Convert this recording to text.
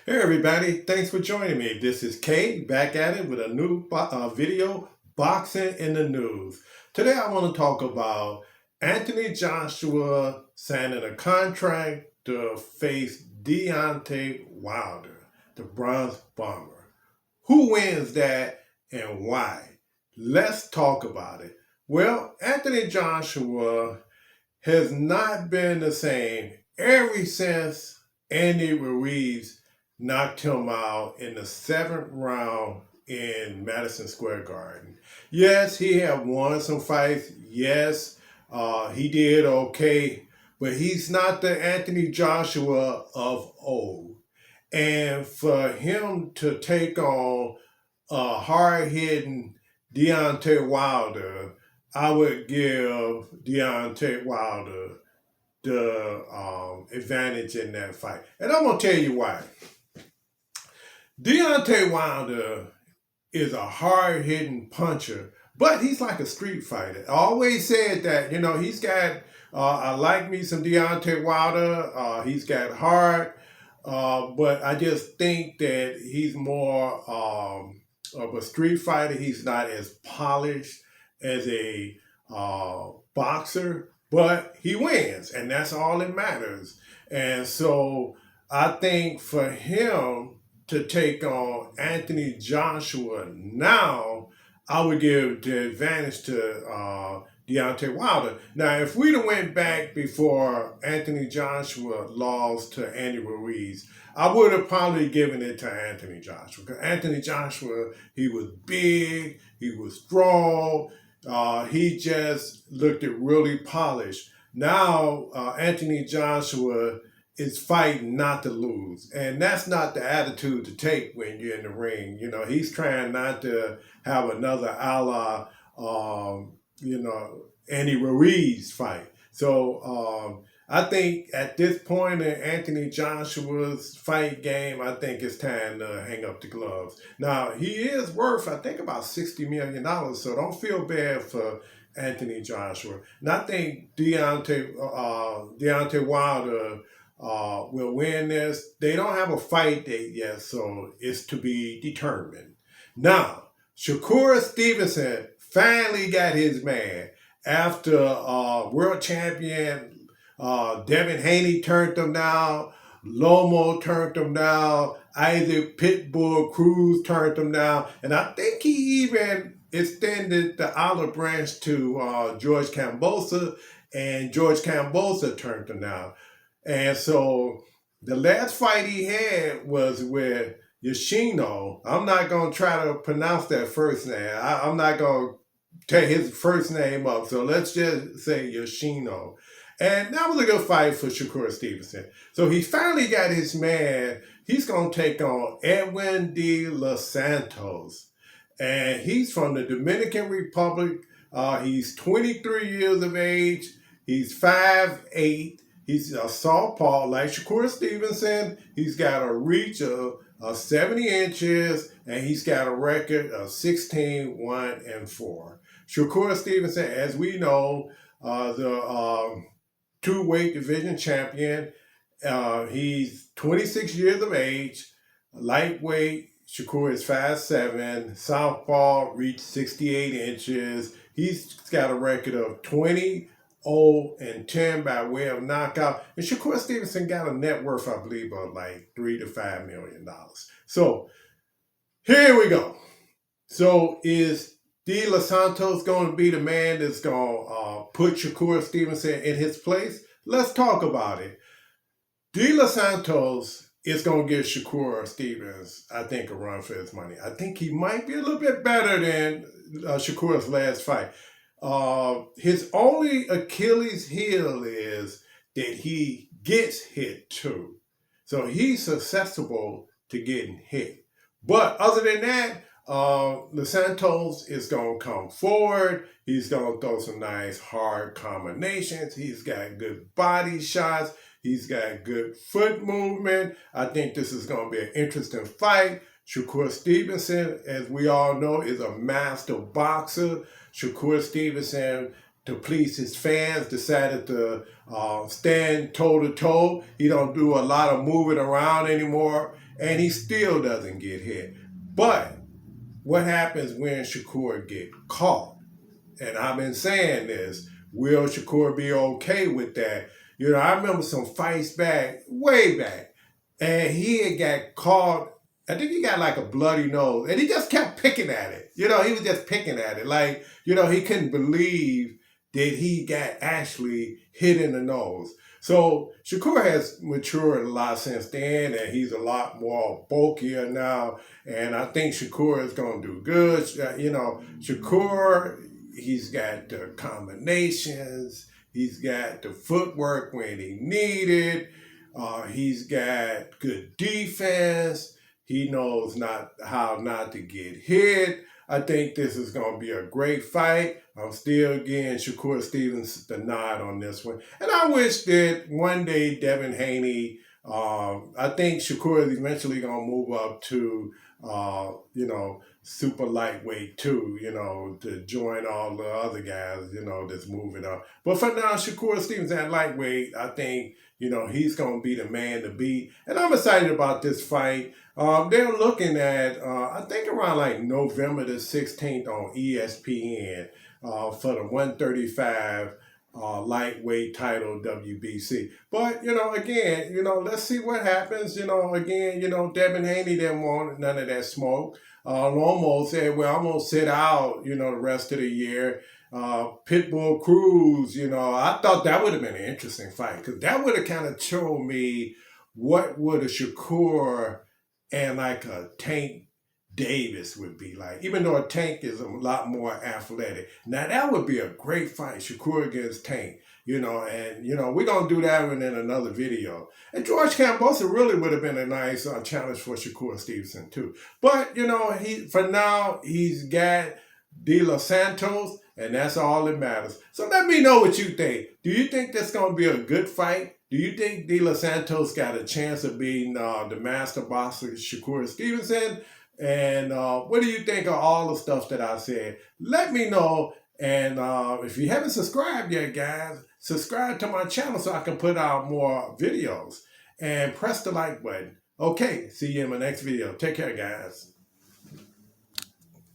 Hey everybody, thanks for joining me. This is Kay back at it with a new video, Boxing in the News. Today I want to talk about Anthony Joshua signing a contract to face Deontay Wilder, the Bronze Bomber. Who wins that and why? Let's talk about it. Well, Anthony Joshua has not been the same ever since Andy Ruiz knocked him out in the seventh round in Madison Square Garden. Yes, he had won some fights. Yes, he did okay, but he's not the Anthony Joshua of old. And for him to take on a hard-hitting Deontay Wilder, I would give Deontay Wilder the advantage in that fight. And I'm going to tell you why. Deontay Wilder is a hard-hitting puncher, but he's like a street fighter. I always said that, he's got, I like me some Deontay Wilder. He's got heart, but I just think that he's more of a street fighter. He's not as polished as a boxer, but he wins, and that's all that matters. And so I think for him to take on Anthony Joshua now, I would give the advantage to Deontay Wilder. Now, if we'd have went back before Anthony Joshua lost to Andy Ruiz, I would have probably given it to Anthony Joshua. Because Anthony Joshua, he was big, he was strong, he just looked really polished. Now, Anthony Joshua is fighting not to lose. And that's not the attitude to take when you're in the ring. He's trying not to have another a la, Andy Ruiz fight. So I think at this point in Anthony Joshua's fight game, I think it's time to hang up the gloves. Now, he is worth, I think, about $60 million, so don't feel bad for Anthony Joshua. And I think Deontay Wilder will win this. They don't have a fight date yet, so it's to be determined. Now, Shakur Stevenson finally got his man after world champion Devin Haney turned him down, Lomo turned him down, Isaac Pitbull Cruz turned him down, and I think he even extended the olive branch to George Kambosos, and George Kambosos turned him down. And so the last fight he had was with Yoshino. I'm not going to try to pronounce that first name. I'm not going to take his first name up. So let's just say Yoshino. And that was a good fight for Shakur Stevenson. So he finally got his man. He's going to take on Edwin de los Santos. And he's from the Dominican Republic. He's 23 years of age. He's 5'8". He's a southpaw like Shakur Stevenson. He's got a reach of 70 inches, and he's got a record of 16-1-4. Shakur Stevenson, as we know, the two-weight division champion. He's 26 years of age, lightweight. Shakur is 5'7", southpaw, reach 68 inches. He's got a record of 20-0-10 by way of knockout. And Shakur Stevenson got a net worth, I believe, of like $3 to $5 million. So here we go. So is De Los Santos going to be the man that's going to put Shakur Stevenson in his place? Let's talk about it. De Los Santos is going to give Shakur Stevens, I think, a run for his money. I think he might be a little bit better than Shakur's last fight. His only Achilles heel is that he gets hit too. So he's susceptible to getting hit. But other than that, Los Santos is going to come forward. He's going to throw some nice hard combinations. He's got good body shots. He's got good foot movement. I think this is going to be an interesting fight. Shakur Stevenson, as we all know, is a master boxer. Shakur Stevenson to please his fans, decided to stand toe to toe. He don't do a lot of moving around anymore, and he still doesn't get hit. But what happens when Shakur get caught? And I've been saying this. Will Shakur be okay with that? You know, I remember some fights back, way back, and he had got caught. I think he got like a bloody nose, and he just kept picking at it. You know, he was just picking at it. Like, you know, he couldn't believe that he got actually hit in the nose. So Shakur has matured a lot since then, and he's a lot more bulkier now. And I think Shakur is going to do good. You know, Shakur, he's got the combinations. He's got the footwork when he needed. He's got good defense. He knows not how not to get hit. I think this is going to be a great fight. I'm still getting Shakur Stevenson the nod on this one. And I wish that one day Devin Haney, I think Shakur is eventually going to move up to, you know, super lightweight too, you know, to join all the other guys, you know, that's moving up. But for now, Shakur Stevenson at lightweight, I think, you know, he's going to be the man to beat. And I'm excited about this fight. They're looking at, I think around like November the 16th on ESPN for the 135 lightweight title WBC. But, you know, again, you know, let's see what happens. You know, again, you know, Devin Haney didn't want none of that smoke. Lomo said, well, I'm going to sit out, you know, the rest of the year. Pitbull Cruz, you know, I thought that would have been an interesting fight because that would have kind of showed me what would a Shakur and like a Tank Davis would be like, even though a Tank is a lot more athletic. Now that would be a great fight, Shakur against Tank, you know, and, you know, we're going to do that one in another video. And George Cambosa really would have been a nice challenge for Shakur Stevenson too. But, you know, for now, he's got De Los Santos, and that's all that matters. So let me know what you think. Do you think that's going to be a good fight? Do you think De Los Santos got a chance of being the master boxer Shakur Stevenson? And what do you think of all the stuff that I said? Let me know. And if you haven't subscribed yet, guys, subscribe to my channel so I can put out more videos. And press the like button. Okay, see you in my next video. Take care, guys.